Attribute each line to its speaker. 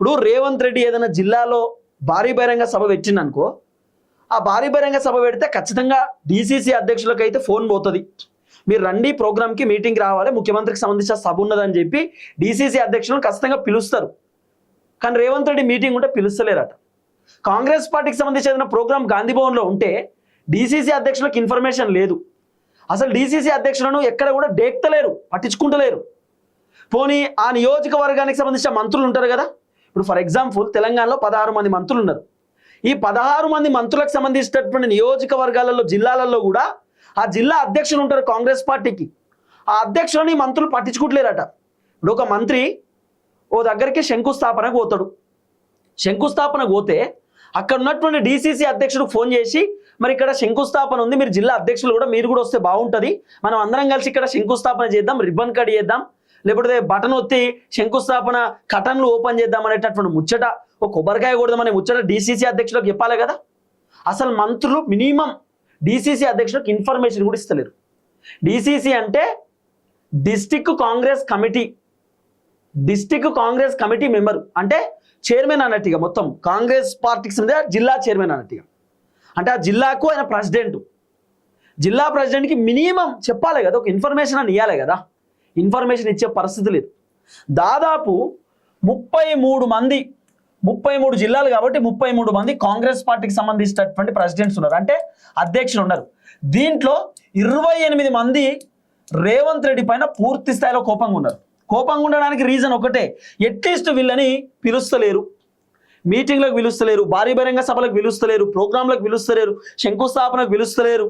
Speaker 1: ఇప్పుడు రేవంత్ రెడ్డి ఏదైనా జిల్లాలో భారీ బహిరంగ సభ పెట్టిందనుకో, ఆ భారీ బహిరంగ సభ పెడితే ఖచ్చితంగా డీసీసీ అధ్యక్షులకు అయితే ఫోన్ పోతుంది, మీరు రండి ప్రోగ్రామ్కి మీటింగ్కి రావాలి, ముఖ్యమంత్రికి సంబంధించిన సభ ఉన్నదని చెప్పి డీసీసీ అధ్యక్షులను ఖచ్చితంగా పిలుస్తారు. కానీ రేవంత్ రెడ్డి మీటింగ్ ఉంటే పిలుస్తలేరట. కాంగ్రెస్ పార్టీకి సంబంధించి ఏదైనా ప్రోగ్రామ్ గాంధీభవన్లో ఉంటే డీసీసీ అధ్యక్షులకు ఇన్ఫర్మేషన్ లేదు. అసలు డీసీసీ అధ్యక్షులను ఎక్కడ కూడా డేక్తలేరు, పట్టించుకుంటలేరు. పోనీ ఆ నియోజకవర్గానికి సంబంధించిన మంత్రులు ఉంటారు కదా, ఇప్పుడు ఫర్ ఎగ్జాంపుల్ తెలంగాణలో 16 మంది మంత్రులు ఉన్నారు. ఈ 16 మంది మంత్రులకు సంబంధించినటువంటి నియోజకవర్గాలలో జిల్లాలలో కూడా ఆ జిల్లా అధ్యక్షులు ఉంటారు కాంగ్రెస్ పార్టీకి. ఆ అధ్యక్షులని మంత్రులు పట్టించుకుంటలేరట. ఇప్పుడు ఒక మంత్రి ఓ దగ్గరికి శంకుస్థాపనకు పోతాడు. శంకుస్థాపనకు పోతే అక్కడ ఉన్నటువంటి డీసీసీ అధ్యక్షుడికి ఫోన్ చేసి, మరి ఇక్కడ శంకుస్థాపన ఉంది, మీరు జిల్లా అధ్యక్షులు కూడా మీరు కూడా వస్తే బాగుంటుంది, మనం అందరం కలిసి ఇక్కడ శంకుస్థాపన చేద్దాం, రిబ్బన్ కట్ చేద్దాం, లేకపోతే బటన్ ఒత్తి శంకుస్థాపన కటన్లు ఓపెన్ చేద్దాం అనేటటువంటి ముచ్చట, ఒక కొబ్బరికాయ కొడదామనే ముచ్చట డీసీసీ అధ్యక్షులకు చెప్పాలి కదా. అసలు మంత్రులు మినిమం డీసీసీ అధ్యక్షులకు ఇన్ఫర్మేషన్ కూడా ఇస్తలేరు. డీసీసీ అంటే డిస్టిక్ కాంగ్రెస్ కమిటీ మెంబర్, అంటే చైర్మన్ అన్నట్టుగా, మొత్తం కాంగ్రెస్ పార్టీకి సంబంధించిన జిల్లా చైర్మన్ అన్నట్టుగా. అంటే ఆ జిల్లాకు ఆయన ప్రెసిడెంట్, జిల్లా ప్రెసిడెంట్కి మినిమం చెప్పాలి కదా, ఒక ఇన్ఫర్మేషన్ అని ఇవ్వాలి కదా. ఇన్ఫర్మేషన్ ఇచ్చే పరిస్థితి లేదు. దాదాపు 33 జిల్లాలు కాబట్టి 33 మంది కాంగ్రెస్ పార్టీకి సంబంధించినటువంటి ప్రెసిడెంట్స్ ఉన్నారు, అంటే అధ్యక్షులు ఉన్నారు. దీంట్లో 28 మంది రేవంత్ రెడ్డి పైన పూర్తి స్థాయిలో కోపంగా ఉన్నారు. కోపంగా ఉండడానికి రీజన్ ఒకటే, అట్లీస్ట్ వీళ్ళని పిలుస్తలేరు, మీటింగ్లకు పిలుస్తలేరు, భారీ బహిరంగ సభలకు పిలుస్తలేరు, ప్రోగ్రాంలకు పిలుస్తలేరు, శంకుస్థాపనకు పిలుస్తలేరు.